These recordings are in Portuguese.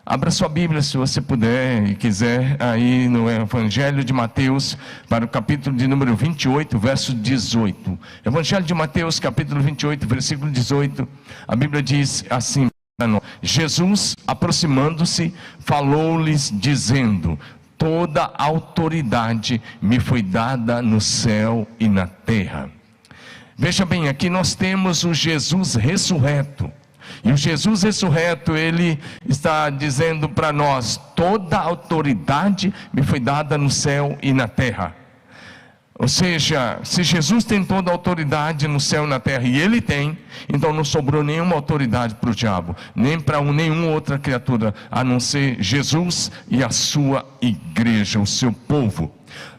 Abra sua Bíblia, se você puder e quiser, aí no Evangelho de Mateus, para o capítulo de número 28, verso 18. Evangelho de Mateus, capítulo 28, versículo 18. A Bíblia diz assim: Jesus, aproximando-se, falou-lhes dizendo: toda autoridade me foi dada no céu e na terra. Veja bem, aqui nós temos o Jesus ressurreto. E o Jesus ressurreto, ele está dizendo para nós: toda autoridade me foi dada no céu e na terra. Ou seja, se Jesus tem toda a autoridade no céu e na terra, e ele tem, então não sobrou nenhuma autoridade para o diabo, nem para nenhuma outra criatura, a não ser Jesus e a sua igreja, o seu povo.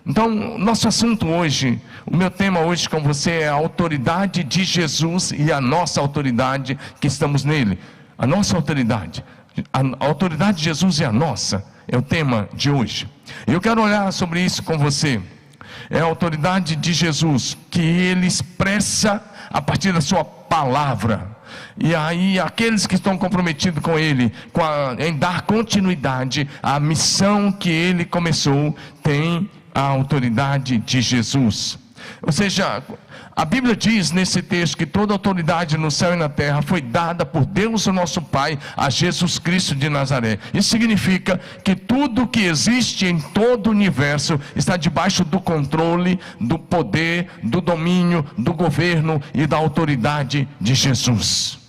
Então, nosso assunto hoje, o meu tema hoje com você é a autoridade de Jesus e a nossa autoridade que estamos nele. A nossa autoridade, a autoridade de Jesus é a nossa, é o tema de hoje. Eu quero olhar sobre isso com você. É a autoridade de Jesus que ele expressa a partir da sua palavra. E aí aqueles que estão comprometidos com ele, em dar continuidade à missão que ele começou, têm a autoridade de Jesus. Ou seja, a Bíblia diz nesse texto que toda autoridade no céu e na terra foi dada por Deus o nosso Pai a Jesus Cristo de Nazaré. Isso significa que tudo que existe em todo o universo está debaixo do controle, do poder, do domínio, do governo e da autoridade de Jesus.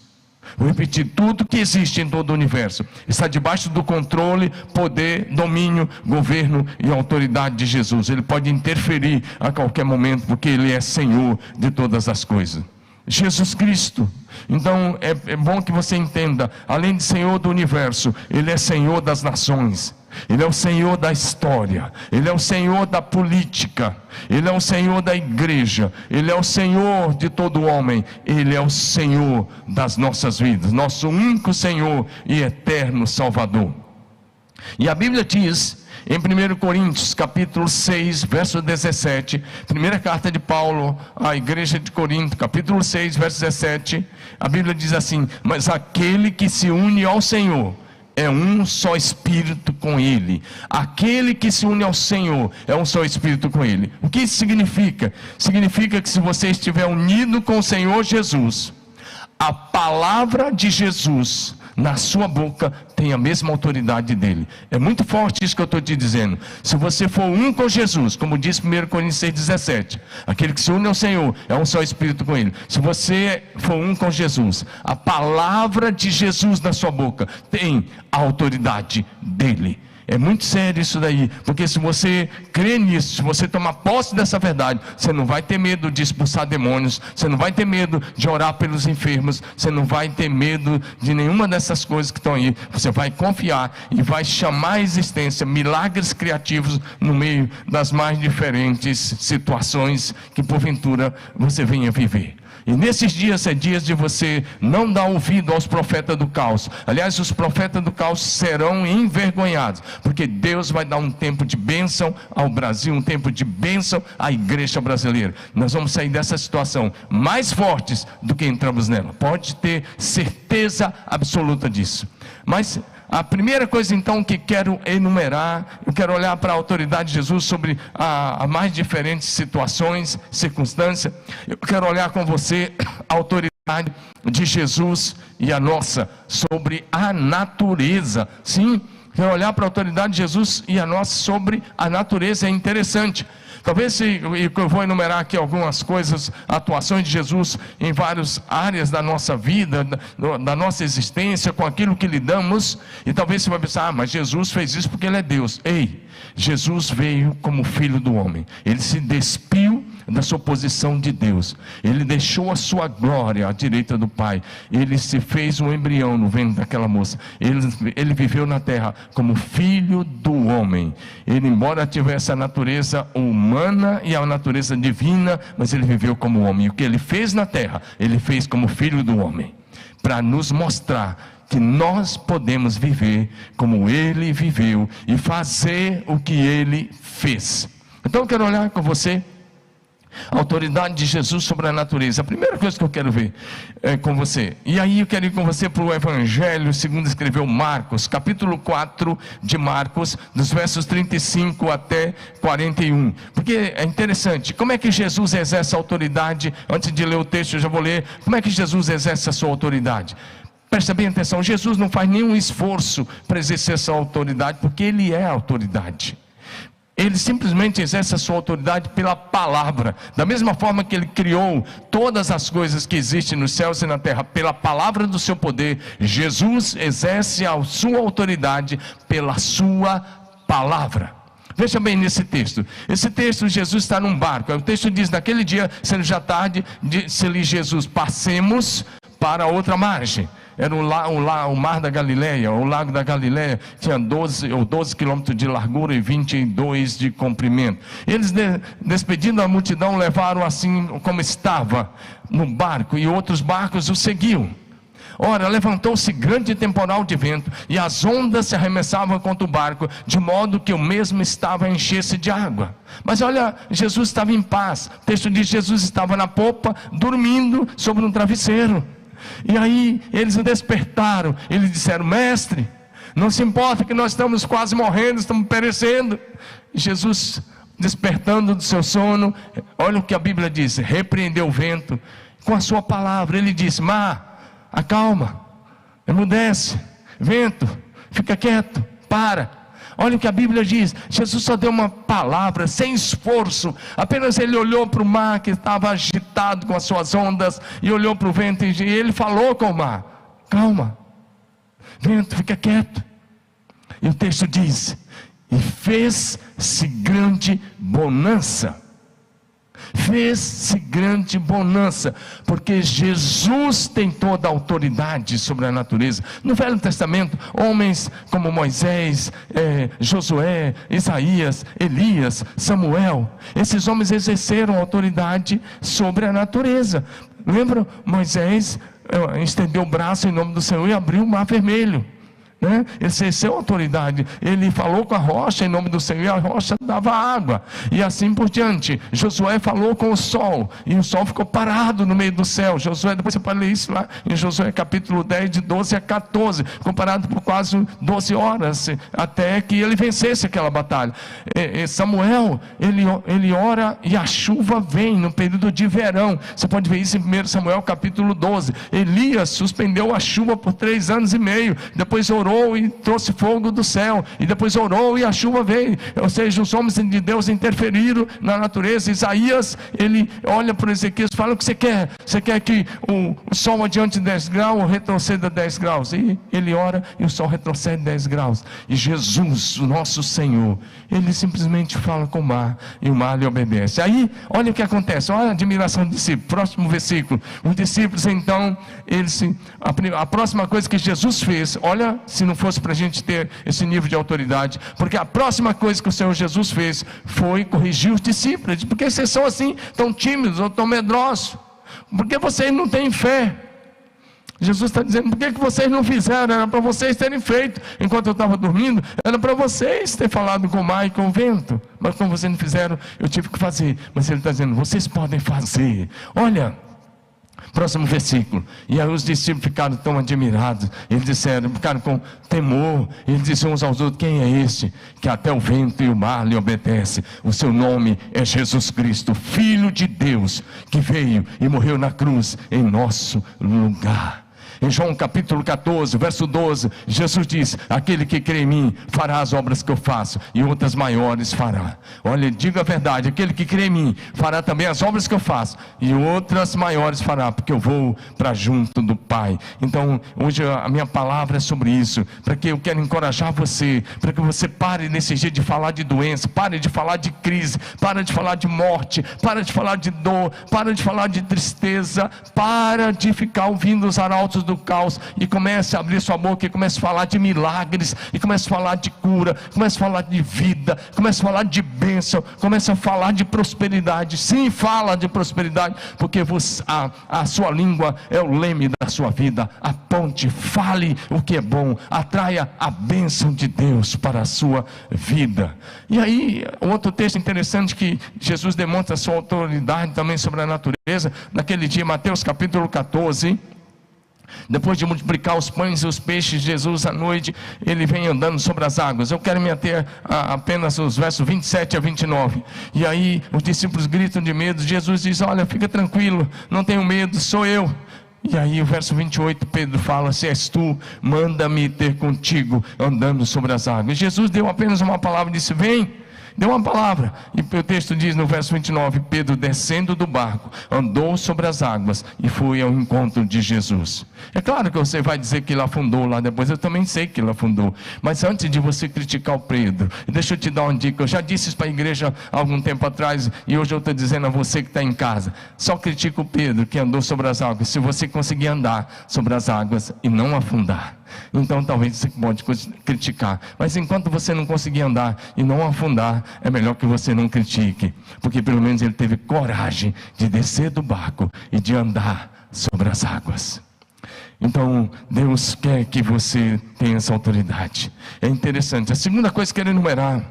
Vou repetir: tudo que existe em todo o universo está debaixo do controle, poder, domínio, governo e autoridade de Jesus. Ele pode interferir a qualquer momento, porque ele é Senhor de todas as coisas. Jesus Cristo. Então é bom que você entenda: além de Senhor do universo, ele é Senhor das nações. Ele é o Senhor da história, ele é o Senhor da política, ele é o Senhor da igreja, ele é o Senhor de todo homem, ele é o Senhor das nossas vidas, nosso único Senhor e eterno Salvador. E a Bíblia diz em 1 Coríntios capítulo 6, verso 17, primeira carta de Paulo à igreja de Corinto, capítulo 6, verso 17, a Bíblia diz assim: mas aquele que se une ao Senhor é um só espírito com ele. Aquele que se une ao Senhor é um só espírito com ele. O que isso significa? Significa que se você estiver unido com o Senhor Jesus, a palavra de Jesus na sua boca tem a mesma autoridade dele. É muito forte isso que eu estou te dizendo. Se você for um com Jesus, como diz 1 Coríntios 6,17, aquele que se une ao Senhor é um só espírito com ele. Se você for um com Jesus, a palavra de Jesus na sua boca tem a autoridade dele. É muito sério isso daí, porque se você crê nisso, se você tomar posse dessa verdade, você não vai ter medo de expulsar demônios, você não vai ter medo de orar pelos enfermos, você não vai ter medo de nenhuma dessas coisas que estão aí. Você vai confiar e vai chamar à existência milagres criativos no meio das mais diferentes situações que porventura você venha viver. E nesses dias é dias de você não dar ouvido aos profetas do caos. Aliás, os profetas do caos serão envergonhados, porque Deus vai dar um tempo de bênção ao Brasil, um tempo de bênção à igreja brasileira. Nós vamos sair dessa situação mais fortes do que entramos nela. Pode ter certeza absoluta disso. Mas a primeira coisa então que quero enumerar, eu quero olhar para a autoridade de Jesus sobre a mais diferentes situações, circunstâncias. Eu quero olhar com você a autoridade de Jesus e a nossa sobre a natureza. Sim, quero olhar para a autoridade de Jesus e a nossa sobre a natureza. É interessante. Talvez eu vou enumerar aqui algumas coisas, atuações de Jesus em várias áreas da nossa vida, da nossa existência, com aquilo que lidamos, e talvez você vai pensar: mas Jesus fez isso porque ele é Deus. Ei, Jesus veio como filho do homem, ele se despiu da sua posição de Deus, ele deixou a sua glória à direita do Pai, ele se fez um embrião no ventre daquela moça, ele viveu na terra como filho do homem. Ele, embora tivesse a natureza humana e a natureza divina, mas ele viveu como homem. O que ele fez na terra, ele fez como filho do homem, para nos mostrar que nós podemos viver como ele viveu e fazer o que ele fez. Então eu quero olhar com você A autoridade de Jesus sobre a natureza. A primeira coisa que eu quero ver com você. E aí eu quero ir com você para o Evangelho segundo escreveu Marcos, capítulo 4 de Marcos, dos versos 35 até 41. Porque é interessante, como é que Jesus exerce a autoridade? Antes de ler o texto, eu já vou ler. Como é que Jesus exerce a sua autoridade? Presta bem atenção, Jesus não faz nenhum esforço para exercer essa autoridade, porque Ele é a autoridade. Ele simplesmente exerce a sua autoridade pela palavra. Da mesma forma que Ele criou todas as coisas que existem nos céus e na terra, pela palavra do seu poder, Jesus exerce a sua autoridade pela sua palavra. Veja bem nesse texto. Esse texto, Jesus está num barco. O texto diz, naquele dia, sendo já tarde, disse-lhe Jesus, passemos para outra margem. Era o mar da Galileia, o lago da Galileia, tinha 12 quilômetros de largura e 22 de comprimento. Eles, despedindo a multidão, levaram assim como estava no barco, e outros barcos o seguiam. Ora, levantou-se grande temporal de vento, e as ondas se arremessavam contra o barco, de modo que o mesmo estava a encher-se de água. Mas olha, Jesus estava em paz. O texto diz, Jesus estava na popa, dormindo sobre um travesseiro. E aí eles o despertaram, eles disseram, mestre, não se importa que nós estamos quase morrendo, estamos perecendo. E Jesus, despertando do seu sono, olha o que a Bíblia diz, repreendeu o vento com a sua palavra. Ele disse, mar, acalma, emudece, vento, fica quieto, para. Olha o que a Bíblia diz, Jesus só deu uma palavra, sem esforço, apenas Ele olhou para o mar que estava agitado com as suas ondas, e olhou para o vento, e Ele falou com o mar, calma, vento, fica quieto. E o texto diz, e fez-se grande bonança. Fez-se grande bonança, porque Jesus tem toda a autoridade sobre a natureza. No Velho Testamento, homens como Moisés, Josué, Isaías, Elias, Samuel, esses homens exerceram autoridade sobre a natureza. Lembra? Moisés estendeu o braço em nome do Senhor e abriu o mar vermelho. Exerceu autoridade. Ele falou com a rocha em nome do Senhor, e a rocha dava água, e assim por diante. Josué falou com o sol, e o sol ficou parado no meio do céu. Josué, depois você pode ler isso lá em Josué capítulo 10, de 12 a 14, comparado por quase 12 horas, até que ele vencesse aquela batalha. Samuel, ele ora e a chuva vem no período de verão. Você pode ver isso em 1 Samuel capítulo 12. Elias suspendeu a chuva por 3 anos e meio, depois orou e trouxe fogo do céu, e depois orou e a chuva veio. Ou seja, os homens de Deus interferiram na natureza. Isaías, ele olha para Ezequias e fala, o que você quer? Você quer que o sol adiante 10 graus ou retroceda 10 graus? E ele ora e o sol retrocede 10 graus. E Jesus, o nosso Senhor, Ele simplesmente fala com o mar, e o mar lhe obedece. Aí, olha o que acontece, olha a admiração do discípulo. Próximo versículo, os discípulos então, a próxima coisa que Jesus fez, olha, se não fosse para a gente ter esse nível de autoridade, porque a próxima coisa que o Senhor Jesus fez foi corrigir os discípulos. Por que vocês são assim, tão tímidos ou tão medrosos? Porque vocês não têm fé. Jesus está dizendo, por que vocês não fizeram? Era para vocês terem feito. Enquanto eu estava dormindo, era para vocês ter falado com o mar e com o vento. Mas como vocês não fizeram, eu tive que fazer. Mas Ele está dizendo, vocês podem fazer. Olha, próximo versículo. E aí os discípulos ficaram tão admirados. Eles disseram, ficaram com temor. Eles disseram uns aos outros, quem é este que até o vento e o mar lhe obedece? O seu nome é Jesus Cristo, Filho de Deus, que veio e morreu na cruz em nosso lugar. Em João capítulo 14, verso 12, Jesus diz, aquele que crê em mim fará as obras que eu faço, e outras maiores fará. Olha, diga a verdade, aquele que crê em mim fará também as obras que eu faço, e outras maiores fará, porque eu vou para junto do Pai. Então, hoje a minha palavra é sobre isso, para que eu quero encorajar você, para que você pare nesse dia de falar de doença, pare de falar de crise, pare de falar de morte, pare de falar de dor, pare de falar de tristeza, para de ficar ouvindo os arautos do do caos, e comece a abrir sua boca e comece a falar de milagres, e comece a falar de cura, comece a falar de vida, comece a falar de bênção, comece a falar de prosperidade. Sim, fala de prosperidade, porque a sua língua é o leme da sua vida. Aponte, fale o que é bom, atraia a bênção de Deus para a sua vida. E aí, outro texto interessante que Jesus demonstra a sua autoridade também sobre a natureza, naquele dia, Mateus capítulo 14, depois de multiplicar os pães e os peixes, Jesus à noite, ele vem andando sobre as águas. Eu quero me ater a apenas os versos 27 a 29, e aí os discípulos gritam de medo. Jesus diz: olha, fica tranquilo, não tenho medo, sou eu. E aí o verso 28, Pedro fala: se és tu, manda-me ter contigo andando sobre as águas. Jesus deu apenas uma palavra e disse: vem. Deu uma palavra, e o texto diz no verso 29, Pedro, descendo do barco, andou sobre as águas e foi ao encontro de Jesus. É claro que você vai dizer que ele afundou lá depois, eu também sei que ele afundou, mas antes de você criticar o Pedro, deixa eu te dar uma dica. Eu já disse isso para a igreja há algum tempo atrás, e hoje eu estou dizendo a você que está em casa: só critica o Pedro que andou sobre as águas se você conseguir andar sobre as águas e não afundar. Então talvez você pode criticar, mas enquanto você não conseguir andar e não afundar, é melhor que você não critique, porque pelo menos ele teve coragem de descer do barco e de andar sobre as águas. Então Deus quer que você tenha essa autoridade. É interessante. A segunda coisa que eu quero enumerar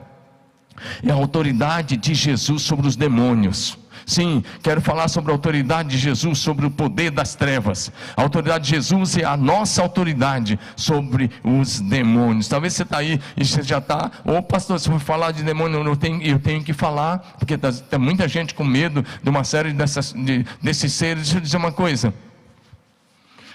é a autoridade de Jesus sobre os demônios. Sim, quero falar sobre a autoridade de Jesus sobre o poder das trevas. A autoridade de Jesus é a nossa autoridade sobre os demônios. Talvez você está aí e você já está: ô pastor, se for falar de demônio, eu tenho que falar, porque tem muita gente com medo de uma série desses seres. Deixa eu dizer uma coisa: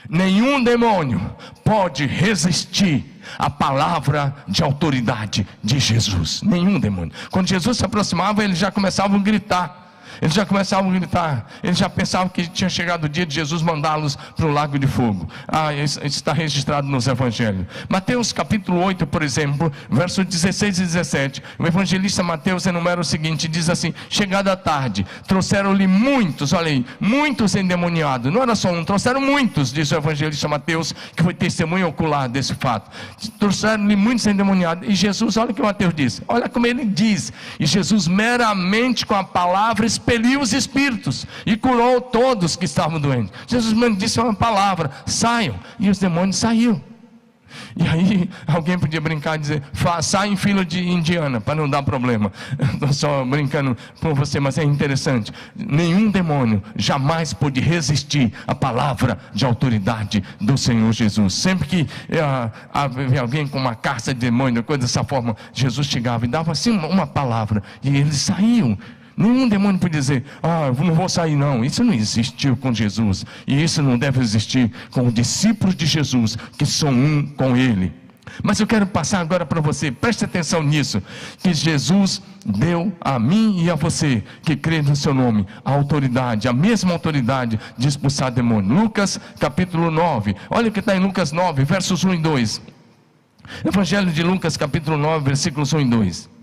nenhum demônio pode resistir à palavra de autoridade de Jesus. Nenhum demônio. Quando Jesus se aproximava, eles já começavam a gritar. Eles já pensavam que tinha chegado o dia de Jesus mandá-los para o lago de fogo. Isso está registrado nos evangelhos. Mateus capítulo 8, por exemplo, versos 16 e 17, o evangelista Mateus enumera o seguinte, diz assim: chegada a tarde, trouxeram-lhe muitos, olha aí, muitos endemoniados. Não era só um, trouxeram muitos, diz o evangelista Mateus, que foi testemunha ocular desse fato. Trouxeram-lhe muitos endemoniados, e Jesus, olha o que Mateus diz, olha como ele diz: e Jesus meramente com a palavra expeliu os espíritos e curou todos que estavam doentes. Jesus mesmo disse uma palavra: saiam, e os demônios saíram. E aí alguém podia brincar e dizer: sai em fila de indiana, para não dar problema. Estou só brincando com você, mas é interessante. Nenhum demônio jamais pôde resistir à palavra de autoridade do Senhor Jesus. Sempre que havia alguém com uma caça de demônio, coisa dessa forma, Jesus chegava e dava assim uma palavra, e eles saíam. Nenhum demônio pode dizer: eu não vou sair não. Isso não existiu com Jesus, e isso não deve existir com os discípulos de Jesus, que são um com Ele. Mas eu quero passar agora para você, preste atenção nisso, que Jesus deu a mim e a você, que crê no seu nome, a autoridade, a mesma autoridade de expulsar demônio. Lucas capítulo 9, olha o que está em Lucas 9, versos 1 e 2. Evangelho de Lucas capítulo 9, versículos 1 e 2.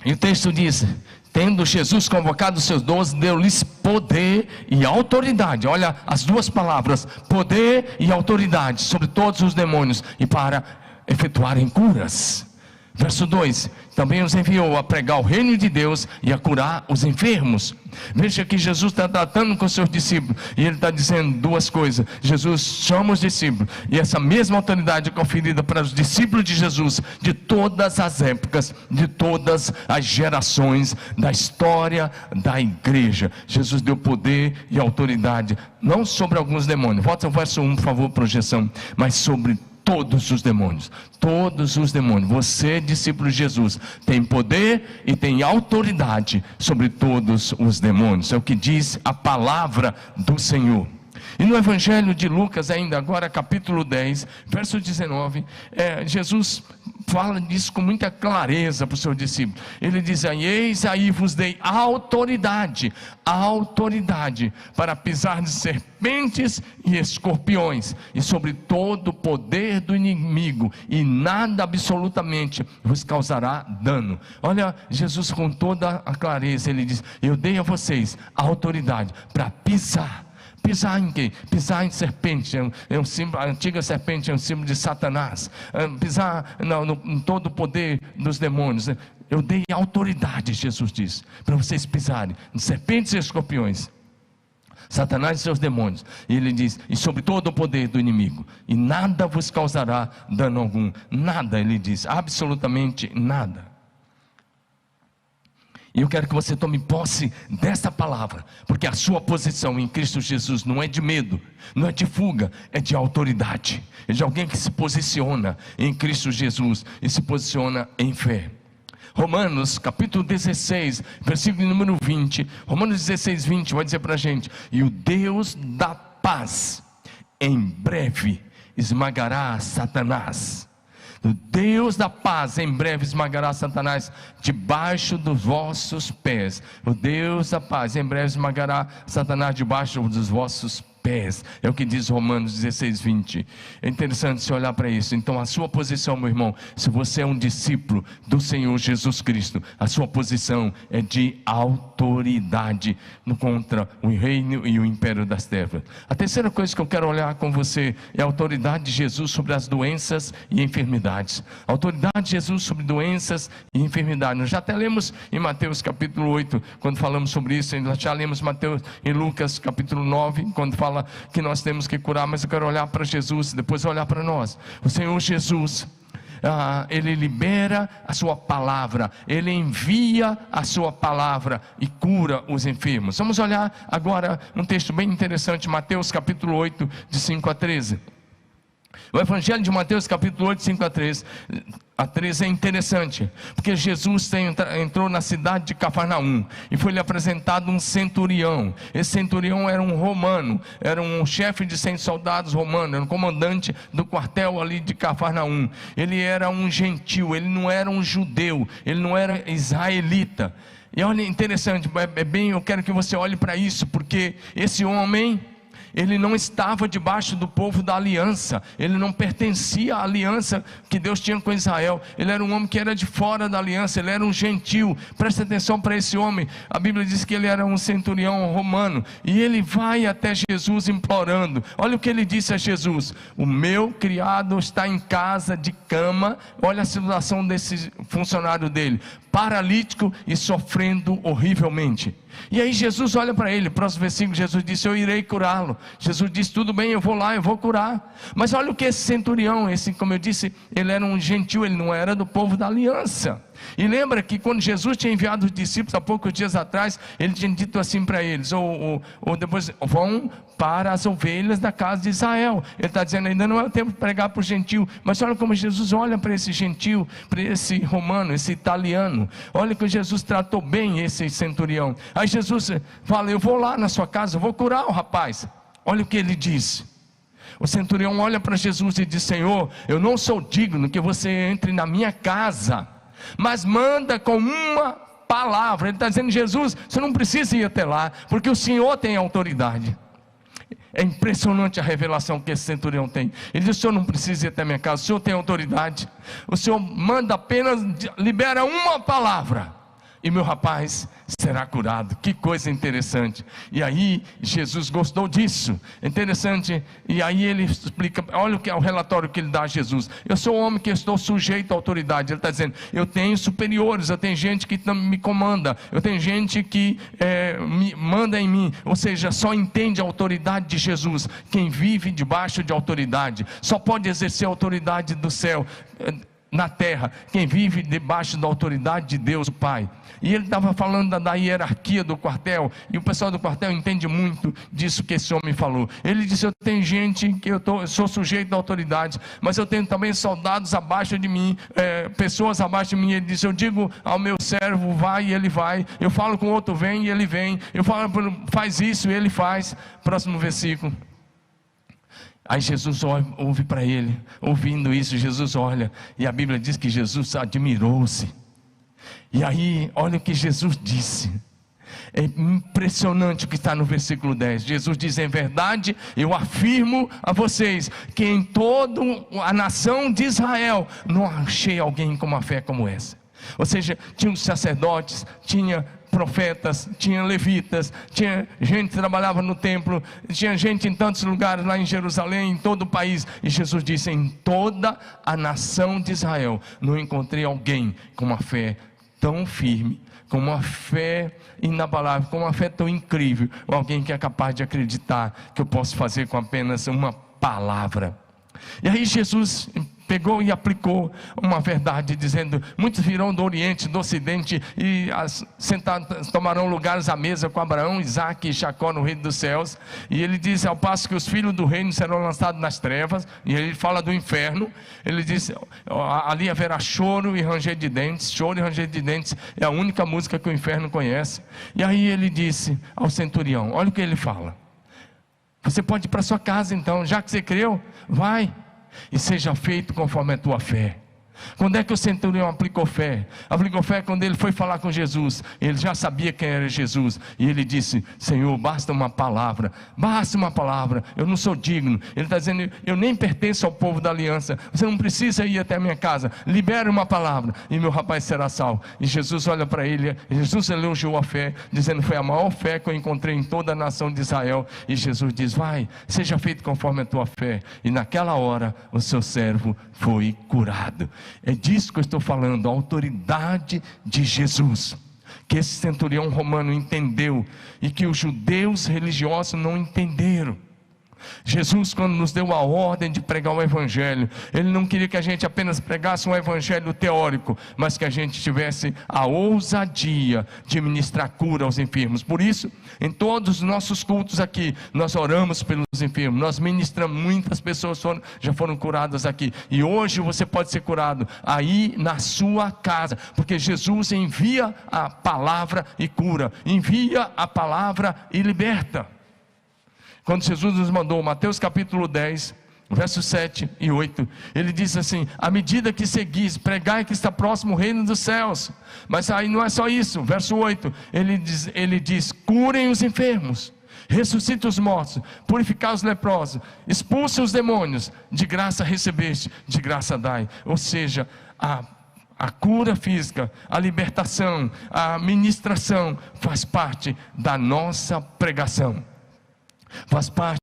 E o texto diz: tendo Jesus convocado os seus 12, deu-lhes poder e autoridade. Olha as duas palavras: poder e autoridade sobre todos os demônios, e para efetuarem curas. Verso 2: também os enviou a pregar o reino de Deus e a curar os enfermos. Veja que Jesus está tratando com seus discípulos, e ele está dizendo duas coisas. Jesus chama os discípulos, e essa mesma autoridade é conferida para os discípulos de Jesus, de todas as épocas, de todas as gerações da história da igreja. Jesus deu poder e autoridade, não sobre alguns demônios. Volta ao verso 1, por favor, projeção. Mas sobre todos os demônios. Todos os demônios. Você, discípulo de Jesus, tem poder e tem autoridade sobre todos os demônios. É o que diz a palavra do Senhor. E no Evangelho de Lucas, ainda agora, capítulo 10, verso 19, Jesus fala disso com muita clareza para os seus discípulos. Ele diz: eis aí vos dei autoridade para pisar de serpentes e escorpiões, e sobre todo o poder do inimigo, e nada absolutamente vos causará dano. Olha, Jesus com toda a clareza, ele diz: eu dei a vocês a autoridade para pisar, Pisar em quê? Pisar em serpente, é um símbolo, a antiga serpente é um símbolo de Satanás. Pisar em todo o poder dos demônios. Eu dei autoridade, Jesus diz, para vocês pisarem em serpentes e escorpiões, Satanás e seus demônios. E ele diz, e sobre todo o poder do inimigo, e nada vos causará dano algum. Nada, ele diz, absolutamente nada. E eu quero que você tome posse dessa palavra, porque a sua posição em Cristo Jesus não é de medo, não é de fuga, é de autoridade. É de alguém que se posiciona em Cristo Jesus e se posiciona em fé. Romanos capítulo 16, versículo número 20. Romanos 16, 20 vai dizer para a gente: e o Deus da paz em breve esmagará Satanás. O Deus da paz em breve esmagará Satanás debaixo dos vossos pés. O Deus da paz em breve esmagará Satanás debaixo dos vossos pés. É o que diz Romanos 16, 20. É interessante se olhar para isso. Então a sua posição, meu irmão, se você é um discípulo do Senhor Jesus Cristo, a sua posição é de autoridade contra o reino e o império das trevas. A terceira coisa que eu quero olhar com você é a autoridade de Jesus sobre as doenças e enfermidades. A autoridade de Jesus sobre doenças e enfermidades. Nós já até lemos em Mateus capítulo 8, quando falamos sobre isso. Nós já lemos em Lucas capítulo 9, quando fala que nós temos que curar, mas eu quero olhar para Jesus, depois olhar para nós. O Senhor Jesus, Ele libera a sua palavra, Ele envia a sua palavra e cura os enfermos. Vamos olhar agora um texto bem interessante, Mateus capítulo 8, de 5 a 13. O Evangelho de Mateus capítulo 8, 5 a 13 é interessante, porque Jesus entrou na cidade de Cafarnaum e foi-lhe apresentado um centurião. Esse centurião era um romano, era um chefe de 100 soldados romano, era um comandante do quartel ali de Cafarnaum. Ele era um gentil, ele não era um judeu, ele não era israelita. E olha, interessante, eu quero que você olhe para isso, porque esse homem, ele não estava debaixo do povo da aliança, ele não pertencia à aliança que Deus tinha com Israel. Ele era um homem que era de fora da aliança, ele era um gentil. Presta atenção para esse homem. A Bíblia diz que ele era um centurião romano, e ele vai até Jesus implorando. Olha o que ele disse a Jesus: o meu criado está em casa de cama. Olha a situação desse funcionário dele, paralítico e sofrendo horrivelmente. E aí Jesus olha para ele, próximo versículo, Jesus disse: eu irei curá-lo. Jesus disse: tudo bem, eu vou lá, eu vou curar. Mas olha o que esse centurião, como eu disse, ele era um gentil, ele não era do povo da aliança. E lembra que quando Jesus tinha enviado os discípulos há poucos dias atrás, ele tinha dito assim para eles, ou depois, vão para as ovelhas da casa de Israel. Ele está dizendo, ainda não é o tempo de pregar para o gentil. Mas olha como Jesus olha para esse gentil, para esse romano, esse italiano. Olha que Jesus tratou bem esse centurião. Aí Jesus fala: eu vou lá na sua casa, eu vou curar o rapaz. Olha o que ele disse. O centurião olha para Jesus e diz: Senhor, eu não sou digno que você entre na minha casa, mas manda com uma palavra. Ele está dizendo: Jesus, você não precisa ir até lá, porque o Senhor tem autoridade. É impressionante a revelação que esse centurião tem. Ele diz: o Senhor não precisa ir até a minha casa, o Senhor tem autoridade. O Senhor manda apenas, libera uma palavra, e meu rapaz será curado. Que coisa interessante. E aí Jesus gostou disso. É interessante. E aí ele explica, olha o que é o relatório que ele dá a Jesus: eu sou um homem que estou sujeito à autoridade. Ele está dizendo: eu tenho superiores, eu tenho gente que me comanda, eu tenho gente que me manda em mim. Ou seja, só entende a autoridade de Jesus quem vive debaixo de autoridade. Só pode exercer a autoridade do céu na terra quem vive debaixo da autoridade de Deus o Pai. E ele estava falando da hierarquia do quartel, e o pessoal do quartel entende muito disso que esse homem falou. Ele disse: eu tenho gente que eu sou sujeito à autoridade, mas eu tenho também soldados abaixo de mim, pessoas abaixo de mim. Ele disse: eu digo ao meu servo, vai, e ele vai. Eu falo com o outro, vem, e ele vem. Eu falo, faz isso, e ele faz. Próximo versículo. Aí Jesus ouve para ele. Ouvindo isso, Jesus olha, e a Bíblia diz que Jesus admirou-se. E aí, olha o que Jesus disse. É impressionante o que está no versículo 10. Jesus diz: em verdade, eu afirmo a vocês, que em toda a nação de Israel, não achei alguém com uma fé como essa. Ou seja, tinha os sacerdotes, tinha profetas, tinha levitas, tinha gente que trabalhava no templo, tinha gente em tantos lugares lá em Jerusalém, em todo o país. E Jesus disse: em toda a nação de Israel não encontrei alguém com uma fé tão firme, com uma fé inabalável, com uma fé tão incrível, alguém que é capaz de acreditar que eu posso fazer com apenas uma palavra. E aí Jesus pegou e aplicou uma verdade, dizendo: muitos virão do Oriente, do Ocidente, e sentados tomarão lugares à mesa com Abraão, Isaque e Jacó no reino dos céus. E ele diz: ao passo que os filhos do reino serão lançados nas trevas. E ele fala do inferno. Ele diz: ali haverá choro e ranger de dentes. Choro e ranger de dentes é a única música que o inferno conhece. E aí ele disse ao centurião: olha o que ele fala: você pode ir para sua casa então, já que você creu, vai e seja feito conforme a tua fé. Quando é que o centurião aplicou fé? Aplicou fé quando ele foi falar com Jesus. Ele já sabia quem era Jesus, e ele disse: Senhor, basta uma palavra, eu não sou digno. Ele está dizendo: eu nem pertenço ao povo da aliança, você não precisa ir até a minha casa, libere uma palavra e meu rapaz será salvo. E Jesus olha para ele, Jesus elogiou a fé, dizendo: foi a maior fé que eu encontrei em toda a nação de Israel. E Jesus diz: vai, seja feito conforme a tua fé. E naquela hora o seu servo foi curado. É disso que eu estou falando, a autoridade de Jesus, que esse centurião romano entendeu e que os judeus religiosos não entenderam. Jesus, quando nos deu a ordem de pregar o Evangelho, Ele não queria que a gente apenas pregasse um Evangelho teórico, mas que a gente tivesse a ousadia de ministrar cura aos enfermos. Por isso, em todos os nossos cultos aqui, nós oramos pelos enfermos, nós ministramos, muitas pessoas já foram curadas aqui, e hoje você pode ser curado aí na sua casa, porque Jesus envia a palavra e cura, envia a palavra e liberta. Quando Jesus nos mandou, Mateus capítulo 10, versos 7 e 8, Ele diz assim: à medida que seguis, pregai que está próximo o reino dos céus. Mas aí não é só isso, verso 8, Ele diz: curem os enfermos, ressuscite os mortos, purificai os leprosos, expulse os demônios, de graça recebeste, de graça dai. Ou seja, a cura física, a libertação, a ministração faz parte da nossa pregação, faz parte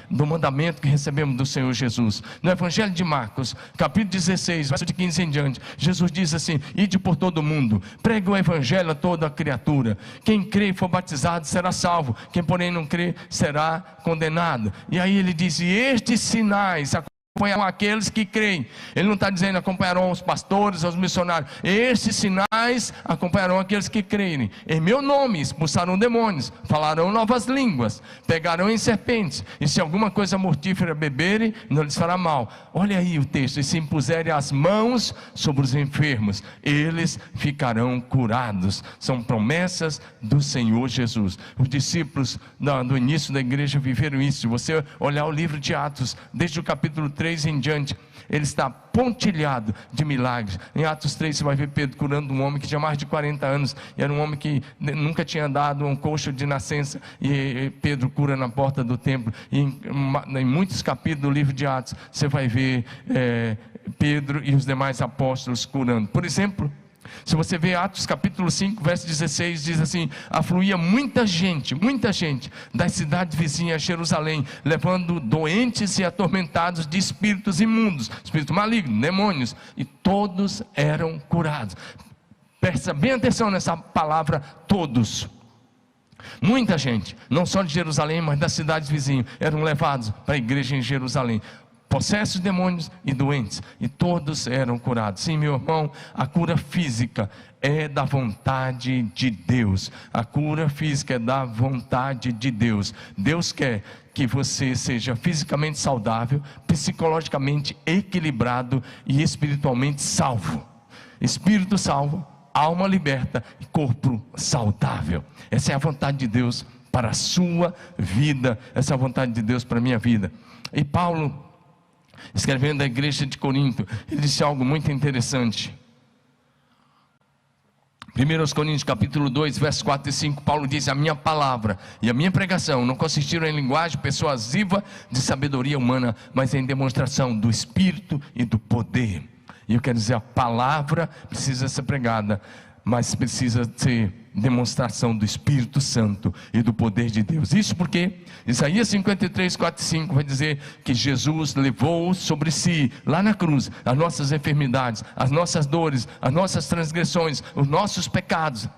do mandamento que recebemos do Senhor Jesus. No Evangelho de Marcos, capítulo 16, verso de 15 em diante, Jesus diz assim: ide por todo o mundo, pregue o Evangelho a toda a criatura. Quem crê e for batizado será salvo, quem porém não crê será condenado. E aí ele diz: e estes sinais acompanharão aqueles que creem. Ele não está dizendo acompanharão os pastores, os missionários. Esses sinais acompanharão aqueles que creem. Em meu nome expulsarão demônios, falarão novas línguas, pegarão em serpentes, e se alguma coisa mortífera beberem, não lhes fará mal. Olha aí o texto: e se impuserem as mãos sobre os enfermos, eles ficarão curados. São promessas do Senhor Jesus. Os discípulos do início da igreja viveram isso. Se você olhar o livro de Atos, desde o capítulo 3 em diante, ele está pontilhado de milagres. Em Atos 3 você vai ver Pedro curando um homem que tinha mais de 40 anos, e era um homem que nunca tinha dado um coxo de nascença, e Pedro cura na porta do templo. E em muitos capítulos do livro de Atos você vai ver Pedro e os demais apóstolos curando. Por exemplo, se você vê Atos capítulo 5, verso 16, diz assim: afluía muita gente das cidades vizinhas a Jerusalém, levando doentes e atormentados de espíritos imundos, espíritos malignos, demônios, e todos eram curados. Presta bem atenção nessa palavra, todos. Muita gente, não só de Jerusalém, mas das cidades vizinhas, eram levados para a igreja em Jerusalém, possessos, demônios e doentes, e todos eram curados. Sim, meu irmão, a cura física é da vontade de Deus. A cura física é da vontade de Deus. Deus quer que você seja fisicamente saudável, psicologicamente equilibrado e espiritualmente salvo. Espírito salvo, alma liberta e corpo saudável. Essa é a vontade de Deus para a sua vida. Essa é a vontade de Deus para a minha vida. E Paulo, escrevendo à igreja de Corinto, ele disse algo muito interessante. 1 Coríntios capítulo 2, versos 4 e 5, Paulo diz: a minha palavra e a minha pregação não consistiram em linguagem persuasiva de sabedoria humana, mas em demonstração do Espírito e do poder. E eu quero dizer, a palavra precisa ser pregada, mas precisa ser demonstração do Espírito Santo e do poder de Deus. Isso porque Isaías 53, 4 e 5 vai dizer que Jesus levou sobre si, lá na cruz, as nossas enfermidades, as nossas dores, as nossas transgressões, os nossos pecados.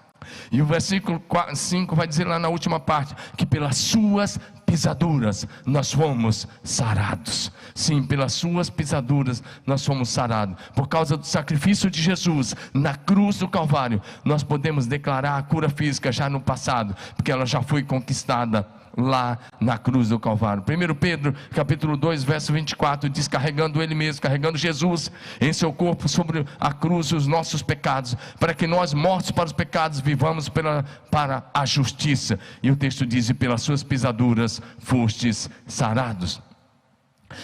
E o versículo 5 vai dizer lá na última parte, que pelas suas pisaduras nós fomos sarados. Sim, pelas suas pisaduras nós fomos sarados. Por causa do sacrifício de Jesus na cruz do Calvário, nós podemos declarar a cura física já no passado, porque ela já foi conquistada lá na cruz do Calvário. 1 Pedro capítulo 2 verso 24 diz: carregando Ele mesmo, carregando Jesus em seu corpo sobre a cruz os nossos pecados, para que nós, mortos para os pecados, vivamos para a justiça. E o texto diz: e pelas suas pisaduras fostes sarados.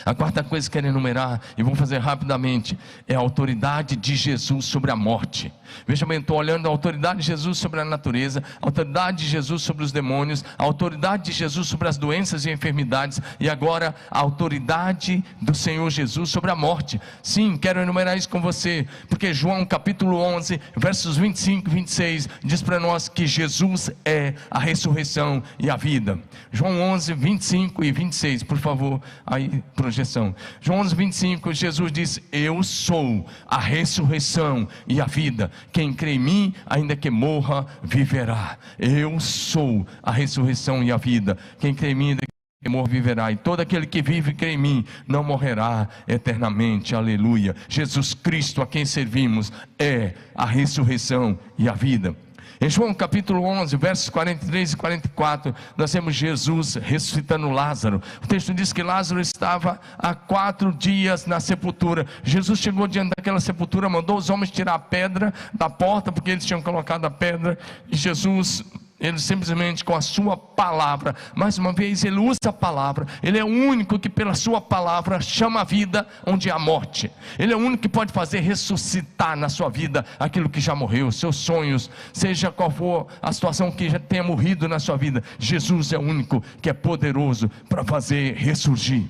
A quarta coisa que quero enumerar, e vou fazer rapidamente, é a autoridade de Jesus sobre a morte. Veja bem, estou olhando a autoridade de Jesus sobre a natureza, a autoridade de Jesus sobre os demônios, a autoridade de Jesus sobre as doenças e enfermidades, e agora a autoridade do Senhor Jesus sobre a morte. Sim, quero enumerar isso com você, porque João capítulo 11, versos 25 e 26, diz para nós que Jesus é a ressurreição e a vida. João 11, 25 e 26, por favor, aí projeção. João 11, 25, Jesus diz: eu sou a ressurreição e a vida. Quem crê em mim, ainda que morra, viverá. Eu sou a ressurreição e a vida. Quem crê em mim, ainda que morra, viverá. E todo aquele que vive e crê em mim não morrerá eternamente. Aleluia. Jesus Cristo, a quem servimos, é a ressurreição e a vida. Em João capítulo 11, versos 43 e 44, nós temos Jesus ressuscitando Lázaro. O texto diz que Lázaro estava há 4 dias na sepultura. Jesus chegou diante daquela sepultura, mandou os homens tirar a pedra da porta, porque eles tinham colocado a pedra, e Jesus, ele simplesmente com a sua palavra, mais uma vez ele usa a palavra. Ele é o único que pela sua palavra chama a vida onde há morte. Ele é o único que pode fazer ressuscitar na sua vida aquilo que já morreu, seus sonhos, seja qual for a situação que já tenha morrido na sua vida. Jesus é o único que é poderoso para fazer ressurgir.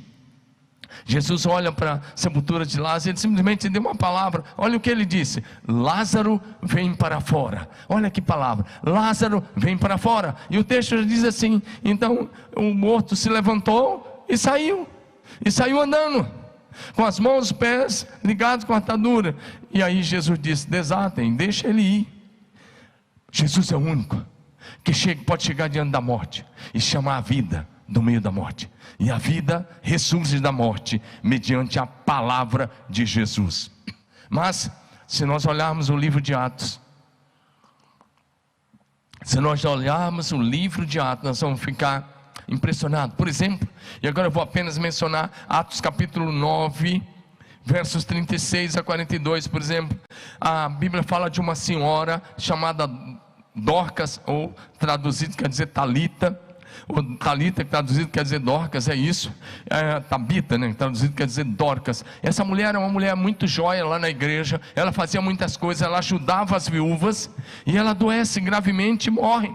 Jesus olha para a sepultura de Lázaro, ele simplesmente deu uma palavra. Olha o que ele disse: Lázaro, vem para fora. Olha que palavra: Lázaro, vem para fora. E o texto diz assim: então o morto se levantou e saiu andando, com as mãos e os pés ligados com a atadura. E aí Jesus disse: desatem, deixa ele ir. Jesus é o único que pode chegar diante da morte e chamar a vida do meio da morte, e a vida ressurge da morte mediante a palavra de Jesus. Mas se nós olharmos o livro de Atos, nós vamos ficar impressionados. Por exemplo, e agora eu vou apenas mencionar Atos capítulo 9, versos 36 a 42, por exemplo. A Bíblia fala de uma senhora chamada Dorcas, ou traduzido quer dizer Talita. O Talita, que traduzido quer dizer Dorcas, é isso. Tabita, né, traduzido quer dizer Dorcas. Essa mulher era uma mulher muito joia lá na igreja. Ela fazia muitas coisas, ela ajudava as viúvas. E ela adoece gravemente e morre.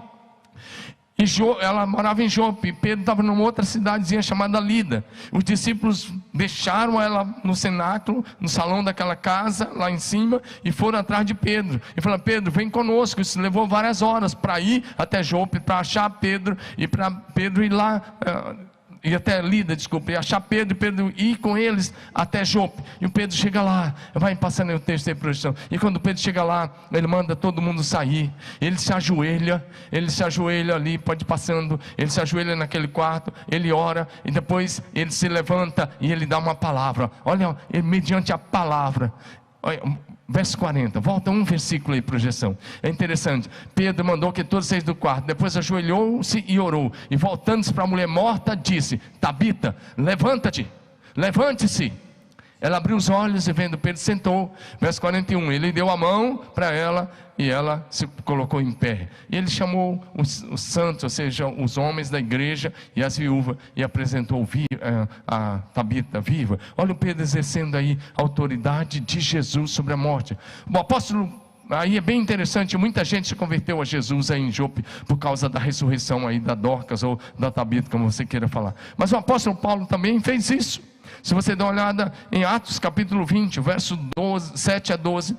Ela morava em Jope. Pedro estava numa outra cidadezinha chamada Lida. Os discípulos deixaram ela no cenáculo, no salão daquela casa, lá em cima, e foram atrás de Pedro. E falaram: Pedro, vem conosco. Isso levou várias horas para ir até Jope, para achar Pedro, e para Pedro ir lá, e até Lida, desculpa, e achar Pedro, e Pedro ir com eles até Jope. E o Pedro chega lá, vai passando aí o texto de projeção. E quando o Pedro chega lá, ele manda todo mundo sair. Ele se ajoelha ali, pode ir passando. Ele se ajoelha naquele quarto, ele ora, e depois ele se levanta e ele dá uma palavra. Olha, mediante a palavra. Olha, verso 40, volta um versículo aí, projeção. É interessante. Pedro mandou que todos saíssem do quarto. Depois ajoelhou-se e orou. E voltando-se para a mulher morta, disse: Tabita, levanta-te, levante-se. Ela abriu os olhos e vendo Pedro, sentou. Verso 41, ele deu a mão para ela e ela se colocou em pé. E ele chamou os santos, ou seja, os homens da igreja e as viúvas, e apresentou a Tabita viva. Olha o Pedro exercendo aí a autoridade de Jesus sobre a morte. O apóstolo, aí é bem interessante, muita gente se converteu a Jesus aí em Jope por causa da ressurreição aí da Dorcas ou da Tabita, como você queira falar. Mas o apóstolo Paulo também fez isso. Se você dá uma olhada em Atos capítulo 20, verso 7 a 12,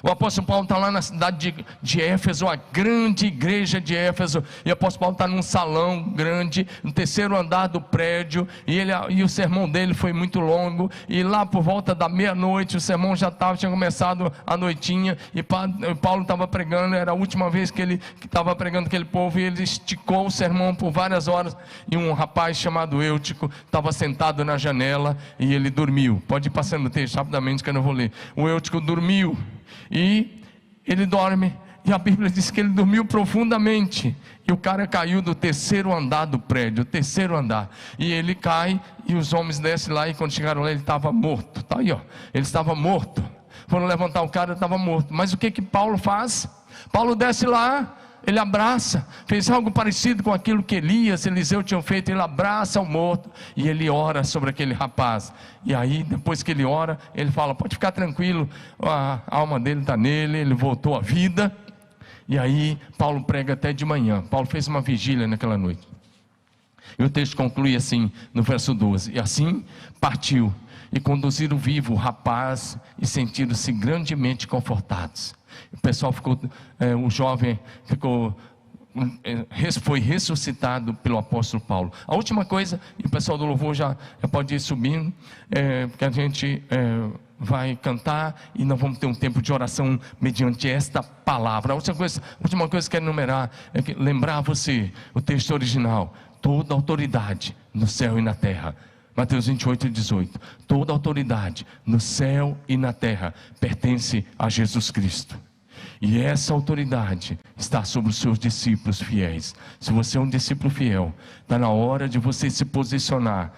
O apóstolo Paulo está lá na cidade de Éfeso, a grande igreja de Éfeso, e o apóstolo Paulo está num salão grande, no terceiro andar do prédio, e o sermão dele foi muito longo, e lá por volta da meia-noite, o sermão já tinha começado a noitinha, e Paulo estava pregando, era a última vez que ele estava pregando aquele povo, e ele esticou o sermão por várias horas, e um rapaz chamado Eutico estava sentado na janela, e ele dormiu. Pode ir passando o texto rapidamente que eu não vou ler. O Eutico dormiu, e ele dorme, e a Bíblia diz que ele dormiu profundamente, e o cara caiu do terceiro andar do prédio, terceiro andar, e ele cai, e os homens descem lá, e quando chegaram lá ele estava morto. Está aí, ó, ele estava morto. Foram levantar o cara, ele estava morto. Mas o que Paulo faz? Paulo desce lá, ele abraça, fez algo parecido com aquilo que Elias, Eliseu tinham feito. Ele abraça o morto e ele ora sobre aquele rapaz. E aí depois que ele ora, ele fala: pode ficar tranquilo, a alma dele está nele, ele voltou à vida. E aí Paulo prega até de manhã. Paulo fez uma vigília naquela noite, e o texto conclui assim no verso 12: e assim partiu, e conduziram vivo o rapaz, e sentiram-se grandemente confortados. O pessoal ficou, o jovem ficou, foi ressuscitado pelo apóstolo Paulo. A última coisa, e o pessoal do louvor já pode ir subindo, porque a gente vai cantar, e nós vamos ter um tempo de oração mediante esta palavra. A última coisa que eu quero enumerar, lembrar você o texto original: toda autoridade no céu e na terra. Mateus 28, 18. Toda autoridade no céu e na terra pertence a Jesus Cristo, e essa autoridade está sobre os seus discípulos fiéis. Se você é um discípulo fiel, está na hora de você se posicionar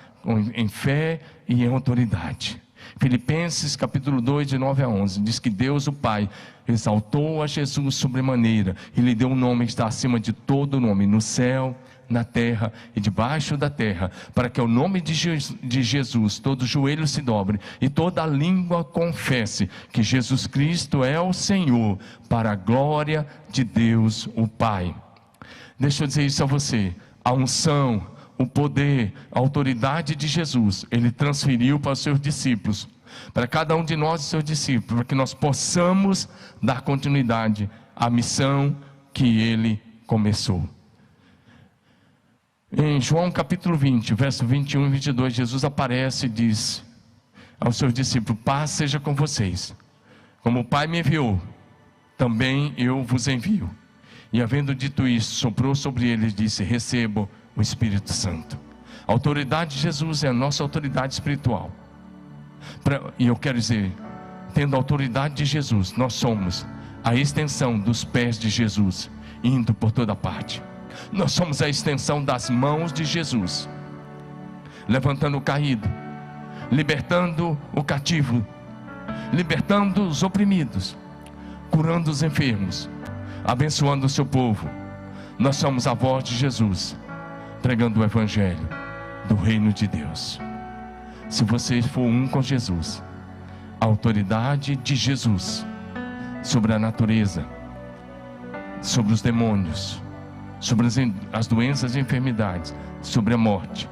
em fé e em autoridade. Filipenses capítulo 2, de 9 a 11, diz que Deus o Pai exaltou a Jesus sobremaneira, e lhe deu um nome que está acima de todo nome, no céu, na terra e debaixo da terra, para que ao nome de Jesus todo joelho se dobre e toda língua confesse que Jesus Cristo é o Senhor, para a glória de Deus o Pai. Deixa eu dizer isso a você: a unção, o poder, a autoridade de Jesus, Ele transferiu para os seus discípulos, para cada um de nós e seus discípulos, para que nós possamos dar continuidade à missão que Ele começou. Em João capítulo 20, verso 21 e 22, Jesus aparece e diz aos seus discípulos: paz seja com vocês. Como o Pai me enviou, também eu vos envio. E havendo dito isso, soprou sobre eles e disse: recebam o Espírito Santo. A autoridade de Jesus é a nossa autoridade espiritual. E eu quero dizer, tendo a autoridade de Jesus, nós somos a extensão dos pés de Jesus, indo por toda parte. Nós somos a extensão das mãos de Jesus, levantando o caído, libertando o cativo, libertando os oprimidos, curando os enfermos, abençoando o seu povo. Nós somos a voz de Jesus, pregando o Evangelho do reino de Deus. Se você for um com Jesus, a autoridade de Jesus sobre a natureza, sobre os demônios, sobre as doenças e enfermidades, sobre a morte,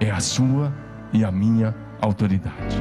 é a sua e a minha autoridade.